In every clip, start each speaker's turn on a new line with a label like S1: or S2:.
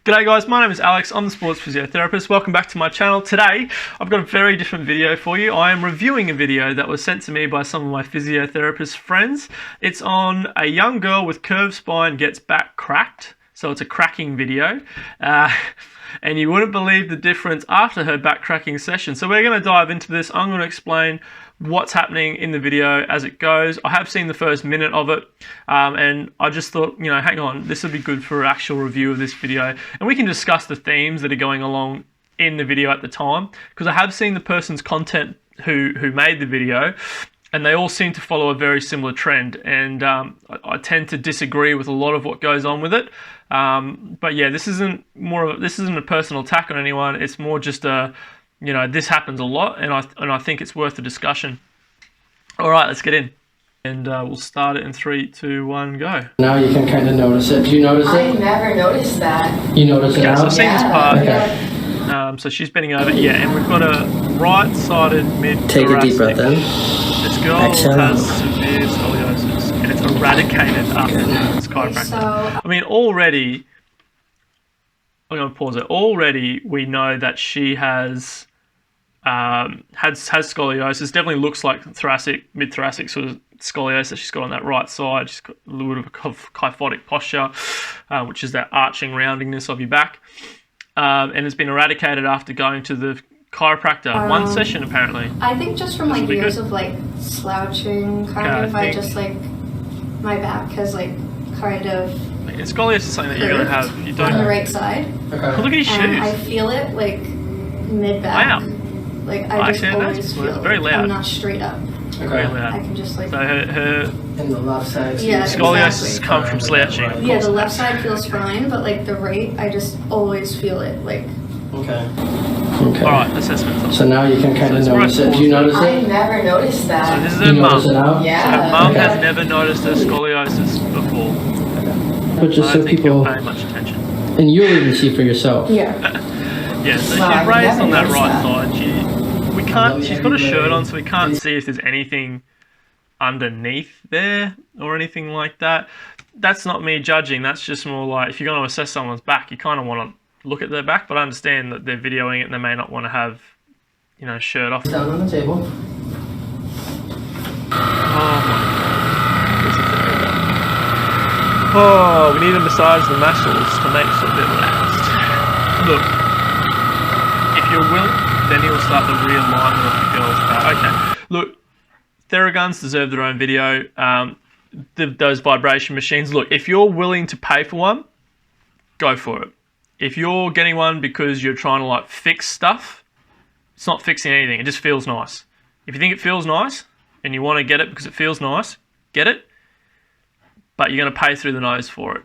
S1: G'day guys, my name is Alex, I'm the sports physiotherapist. Welcome back to my channel. Today, I've got a very different video for you. I am reviewing a video that was sent to me by some of my physiotherapist friends. It's on a young girl with curved spine gets back cracked. So it's a cracking video. And you wouldn't believe the difference after her back cracking session. So we're going to dive into this. I'm going to explain what's happening in the video as it goes. I have seen the first minute of it, and I just thought, you know, hang on, this would be good for an actual review of this video, and we can discuss the themes that are going along in the video at the time, because I have seen the person's content who made the video, and they all seem to follow a very similar trend, and I tend to disagree with a lot of what goes on with it. But yeah, this isn't a personal attack on anyone. It's more just a, you know, this happens a lot, and I think it's worth a discussion. All right, let's get in, and we'll start it in 3, 2, 1, go.
S2: Now you can kind of notice it. Do you notice it?
S3: I never noticed that.
S2: You notice it now?
S1: So I've seen this part.
S2: Okay.
S1: So she's bending over, yeah, and we've got a right-sided mid-thoracic.
S2: Take a deep breath in.
S1: This girl
S2: Exhale.
S1: has severe scoliosis, and it's eradicated after this chiropractor.
S3: So,
S1: I mean, already, I'm going to pause it. Already, we know that she has scoliosis. Definitely looks like thoracic, mid-thoracic sort of scoliosis she's got on that right side. She's got a little bit of a kyphotic posture, which is that arching roundingness of your back. And it's been eradicated after going to the chiropractor. One session, apparently.
S3: I think just from like years of like slouching, kind of, I just like, my back has like kind of
S1: Scoliosis is something that you're going to have. You don't.
S3: On the right side.
S2: Okay.
S1: Oh, look at his shoes.
S3: And I feel it like mid-back.
S1: Wow.
S3: Like I just always feel
S1: it's very
S3: it.
S1: loud.
S3: I'm not straight up.
S1: Very loud.
S3: I can just like...
S1: So her
S2: In the left side.
S3: Yeah,
S1: scoliosis
S3: exactly.
S1: come from slouching. Of
S3: Yeah,
S1: course.
S3: the left side feels fine, but like the right, I just always feel it. Like...
S2: Okay. Okay.
S1: Alright, assessment.
S2: So now you can kind of
S1: So
S2: notice
S1: right
S2: it. Do you notice
S3: I
S2: it?
S3: never noticed
S1: So
S3: that.
S1: this is
S2: Do
S1: her
S2: you notice it
S1: mum.
S2: now?
S3: Yeah.
S1: Her mum
S2: Okay.
S1: has never noticed her scoliosis before.
S2: But just
S1: I
S2: so
S1: don't think
S2: people,
S1: you're paying much attention.
S2: and you'll even see for yourself.
S3: Yeah.
S1: Yeah, so
S3: Well,
S1: she's
S3: I've
S1: raised
S3: never
S1: on that
S3: noticed
S1: right
S3: that.
S1: side. She's got a shirt on, so we can't see if there's anything underneath there or anything like that. That's not me judging. That's just more like, if you're going to assess someone's back, you kind of want to look at their back, but I understand that they're videoing it and they may not want to have, you know, shirt off.
S2: Down on the table.
S1: Oh my God. This is terrible. Oh, we need to massage the muscles to make sure they're relaxed. Look, if you're willing, then you'll start the realignment of the girl's back. Okay, look, Theraguns deserve their own video. Those vibration machines. Look, if you're willing to pay for one, go for it. If you're getting one because you're trying to like fix stuff, it's not fixing anything. It just feels nice. If you think it feels nice and you want to get it because it feels nice, get it. But you're going to pay through the nose for it.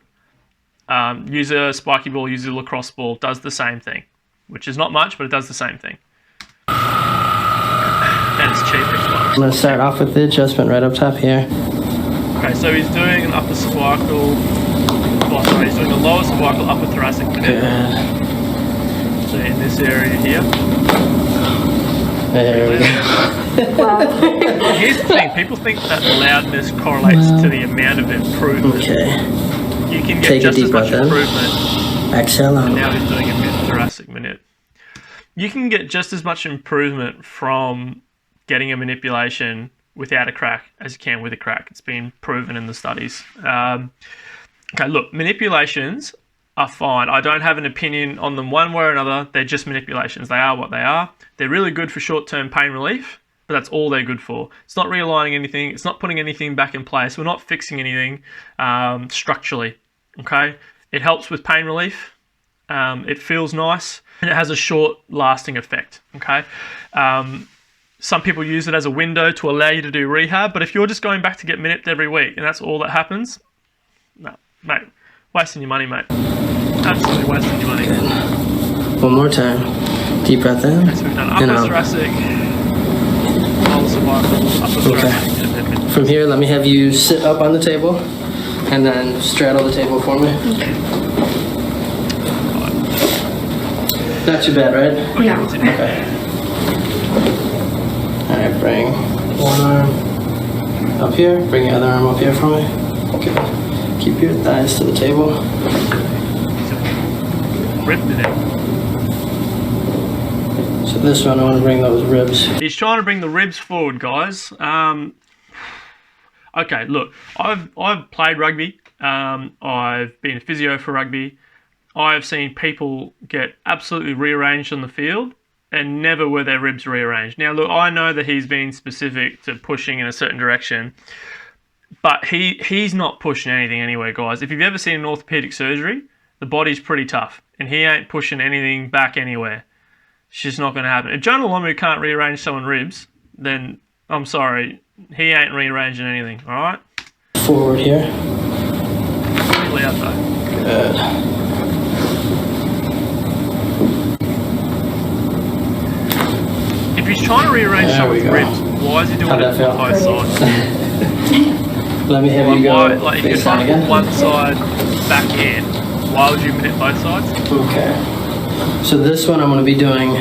S1: Use a spiky ball, use a lacrosse ball, does the same thing, which is not much, but it does the same thing. And it's cheaper as well.
S2: I'm going to start off with the adjustment right up top here.
S1: Okay, so he's doing an upper cervical, he's doing a lower cervical, upper thoracic manip.
S2: Good.
S1: So in this area here.
S2: There we go.
S1: Here's the thing, people think that loudness correlates to the amount of improvement.
S2: Okay.
S1: You can get
S2: Take a
S1: just
S2: deep
S1: as much
S2: breath in.
S1: improvement.
S2: Exhale out.
S1: Now he's doing a mid-thoracic manip. You can get just as much improvement from getting a manipulation without a crack as you can with a crack. It's been proven in the studies. Okay, look, manipulations are fine. I don't have an opinion on them one way or another. They're just manipulations. They are what they are. They're really good for short-term pain relief, but that's all they're good for. It's not realigning anything. It's not putting anything back in place. We're not fixing anything structurally, okay? It helps with pain relief. It feels nice, and it has a short-lasting effect, okay? Some people use it as a window to allow you to do rehab, but if you're just going back to get manipped every week and that's all that happens, no, mate, wasting your money, mate. Absolutely wasting your money.
S2: Good. One more time. Deep breath in.
S1: Okay, so we've done upper thoracic, lower cervical, upper thoracic, and then mid.
S2: From here, let me have you sit up on the table and then straddle the table for me. Not too bad, right?
S1: Okay,
S3: No.
S1: what's it?
S2: Okay. Alright, bring one arm up here. Bring your other arm up here for me. Okay. Keep your thighs to the table.
S1: ripped in it.
S2: So this one, I want to bring those ribs.
S1: He's trying to bring the ribs forward, guys. Okay, look, I've played rugby. I've been a physio for rugby. I've seen people get absolutely rearranged on the field, and never were their ribs rearranged. Now, look, I know that he's been specific to pushing in a certain direction, but he's not pushing anything anywhere, guys. If you've ever seen an orthopedic surgery, the body's pretty tough, and he ain't pushing anything back anywhere. It's just not going to happen. If John Olomu can't rearrange someone's ribs, then I'm sorry, he ain't rearranging anything, all right?
S2: Forward here.
S1: Completely out though.
S2: Good.
S1: If he's trying to rearrange
S2: There we
S1: someone's
S2: go.
S1: ribs, why is he doing
S2: How'd
S1: it
S2: that feel?
S1: on both sides?
S2: Let me have you go
S1: Like, if you're
S2: face down
S1: trying to
S2: again.
S1: put one side back in, why would you manip both sides?
S2: Okay. So this one I'm going to be doing,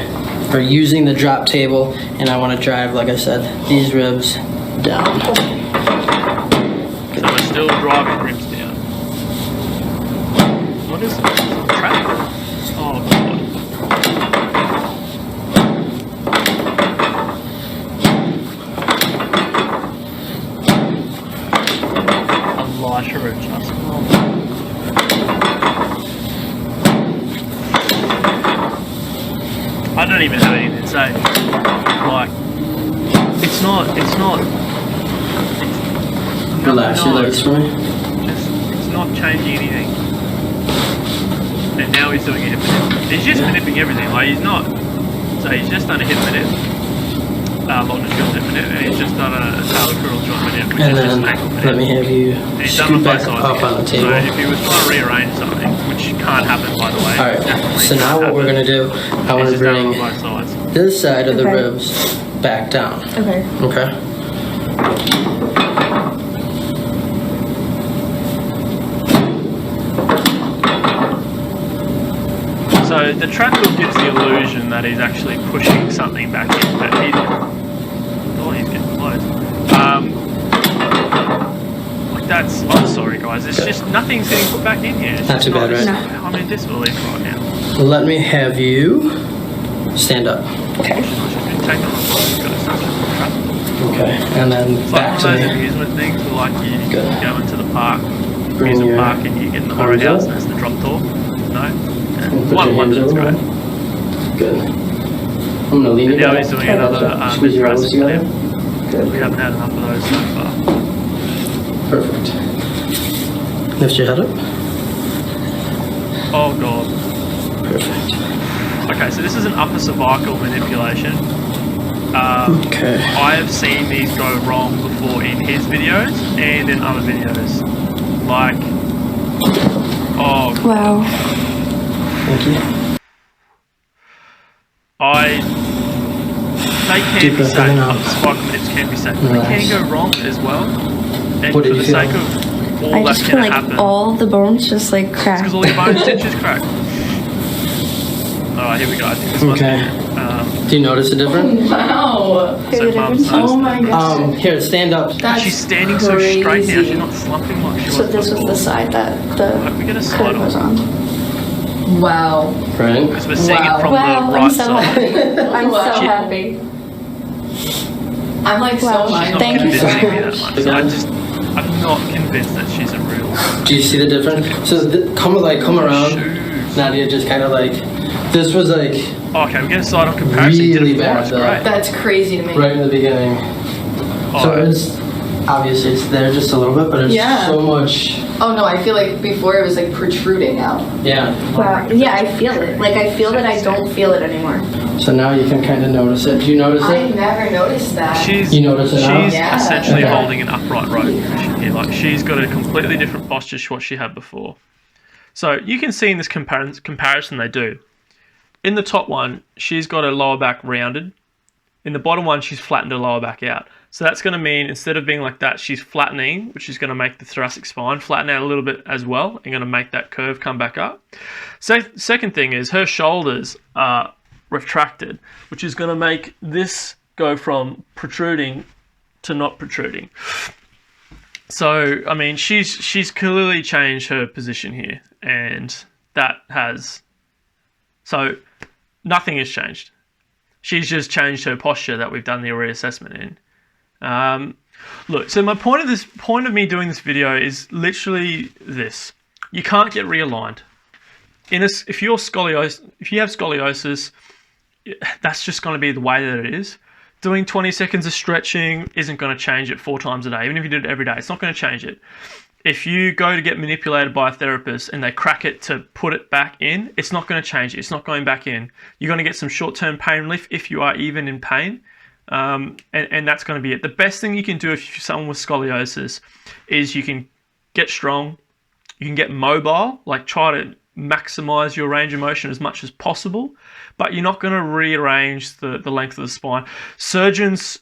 S2: or using the drop table, and I want to drive, like I said, these ribs down.
S1: So we're still driving ribs down. What is it? Trap? Oh, God. A lighter adjustment. I don't even have anything to say. Like, it's not.
S2: Relax your legs for me.
S1: It's not changing anything. And now he's doing a hip manip. He's just manipping everything. Like, he's not. So he's just done a hip manip, longitudinal hip manip, and he's just done a talocrural joint manip, which
S2: And
S1: is just
S2: then
S1: an ankle manip.
S2: let me have you
S1: And he's done
S2: scoot
S1: on both
S2: back
S1: sides
S2: up
S1: again.
S2: on the table.
S1: So if he was trying to rearrange something, which can't happen, by the way.
S2: Alright,
S1: definitely
S2: so now
S1: can't
S2: what we're
S1: happen,
S2: going to do, I want
S1: he's
S2: to
S1: just done it on
S2: bring
S1: both sides.
S2: this side of the
S3: Okay.
S2: ribs back down.
S3: Okay.
S2: Okay?
S1: So the trackle gives the illusion that he's actually pushing something back in, but he's getting close. Like that's, I'm sorry guys, it's just nothing's getting put back in here. It's
S2: Not
S1: just
S2: too bad, right?
S1: I'm in disbelief right now.
S2: Let me have you stand up.
S3: Okay.
S1: She's been taken on the body, she's got a sense of trackle.
S2: Okay, and then
S1: It's like
S2: back
S1: one
S2: to
S1: of those
S2: me.
S1: amusement things where like you
S2: Good.
S1: go into the park,
S2: Bring
S1: amusement
S2: your
S1: park, and you get in the horror
S2: arms
S1: house
S2: up.
S1: and it's the drop door. No?
S2: And
S1: Yeah.
S2: put
S1: One
S2: your hands
S1: that's
S2: over.
S1: great.
S2: Good. I'm going to lean
S1: And
S2: you
S1: now
S2: back.
S1: he's doing another
S2: Squeeze your elbows
S1: thoracic
S2: together.
S1: flip.
S2: Good.
S1: We haven't had enough of those so far.
S2: Perfect. Lift your head up.
S1: Oh god.
S2: Perfect.
S1: Okay, so this is an upper cervical manipulation.
S2: Okay.
S1: I have seen these go wrong before in his videos and in other videos. Like, oh,
S3: Wow.
S2: Thank you.
S1: they can
S2: Deep
S1: be
S2: breath in
S1: safe.
S2: and out.
S1: Upper cervical manips can be safe. They
S2: Relax.
S1: can go wrong as well. And
S2: What
S1: for
S2: did
S1: the
S2: you feel?
S1: sake of all
S3: I
S1: that's
S3: just feel
S1: going to
S3: like
S1: happen,
S3: all the bones just like cracked.
S1: because all your bone stitches crack. Alright, here we go. I think this must
S2: Okay.
S1: be
S2: Do you notice the difference?
S4: Wow.
S3: Here's
S1: so
S3: the
S1: mum's
S3: difference.
S4: Oh my gosh.
S2: Here, stand up.
S4: That's
S1: she's standing so
S4: crazy.
S1: straight now, she's not slumping like she
S3: So
S1: was
S3: this was
S1: before.
S3: the side that
S1: Like, we get a
S3: the
S1: slide
S3: curve was
S1: on.
S3: on.
S4: Wow.
S2: Right?
S1: Because we're seeing
S4: Wow.
S1: it from
S3: Wow,
S1: the
S3: I'm
S1: right
S3: so
S1: side.
S3: happy. I'm
S4: Wow.
S3: so happy.
S4: I'm like
S3: Wow.
S4: so
S1: She's
S4: mind
S1: not
S3: Thank you so
S1: convincing me that
S3: much.
S1: much. So I'm not convinced that she's a real
S2: Do you see the difference? So come around.
S1: shoes.
S2: Nadia just kind of like, this was like
S1: Oh, okay, we get a side on comparison. You did
S2: Really
S1: it before,
S2: bad,
S1: it's
S2: though.
S1: great.
S4: That's crazy to me.
S2: right in the beginning. So
S1: Alright.
S2: it's, obviously it's there just a little bit, but it's
S4: Yeah.
S2: so much,
S4: Oh no, I feel like before it was like protruding out.
S2: yeah.
S3: Wow. Yeah, I feel it. Like I feel that I don't feel it anymore.
S2: So now you can kind of notice it. Do you notice
S4: I
S2: it?
S4: never noticed that.
S1: She's,
S2: You notice it now?
S1: she's
S4: Yeah.
S1: essentially
S2: Okay.
S1: holding an upright rope position here. Like, she's got a completely different posture to what she had before. So you can see in this comparison they do. In the top one, she's got her lower back rounded. In the bottom one, she's flattened her lower back out. So that's going to mean instead of being like that, she's flattening, which is going to make the thoracic spine flatten out a little bit as well and going to make that curve come back up. So second thing is her shoulders are retracted, which is going to make this go from protruding to not protruding. So, I mean, she's clearly changed her position here, and that has So nothing has changed. She's just changed her posture that we've done the reassessment in. Look, so my point of me doing this video is literally this: you can't get realigned. If you have scoliosis, that's just going to be the way that it is. Doing 20 seconds of stretching isn't going to change it 4 times a day. Even if you did it every day, it's not going to change it. If you go to get manipulated by a therapist and they crack it to put it back in, it's not going to change it. It's not going back in. You're going to get some short-term pain relief if you are even in pain. And that's going to be it. The best thing you can do if you're someone with scoliosis is you can get strong, you can get mobile, like try to maximize your range of motion as much as possible, but you're not going to rearrange the length of the spine. Surgeons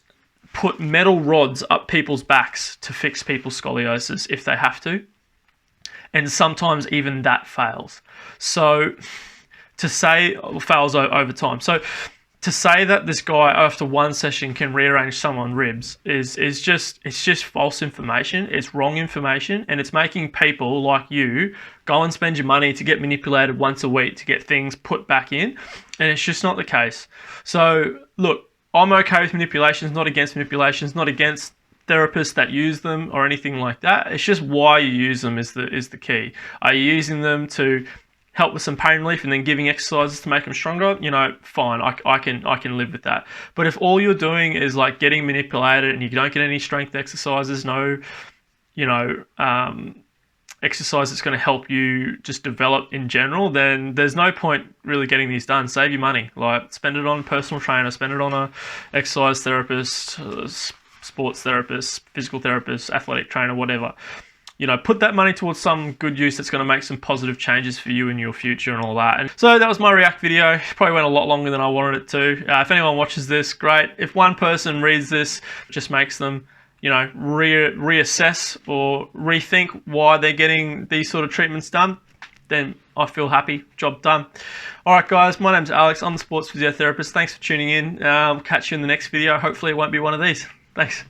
S1: put metal rods up people's backs to fix people's scoliosis if they have to, and sometimes even that fails. So to say fails over time. So to say that this guy after one session can rearrange someone's ribs is just false information. It's wrong information, and it's making people like you go and spend your money to get manipulated once a week to get things put back in, and it's just not the case. So look, I'm okay with manipulations, not against manipulations, not against therapists that use them or anything like that. It's just why you use them is the key. Are you using them to help with some pain relief and then giving exercises to make them stronger? You know, fine, I can live with that. But if all you're doing is like getting manipulated and you don't get any strength exercises, no, exercise that's going to help you just develop in general, then there's no point really getting these done. Save your money. Like, spend it on a personal trainer, spend it on a exercise therapist, sports therapist, physical therapist, athletic trainer, whatever. Put that money towards some good use that's going to make some positive changes for you in your future and all that. And so that was my React video. Probably went a lot longer than I wanted it to. If anyone watches this, great. If one person reads this, it just makes them reassess or rethink why they're getting these sort of treatments done, then I feel happy. Job done. All right, guys, my name's Alex. I'm the sports physiotherapist. Thanks for tuning in. Catch you in the next video. Hopefully it won't be one of these. Thanks.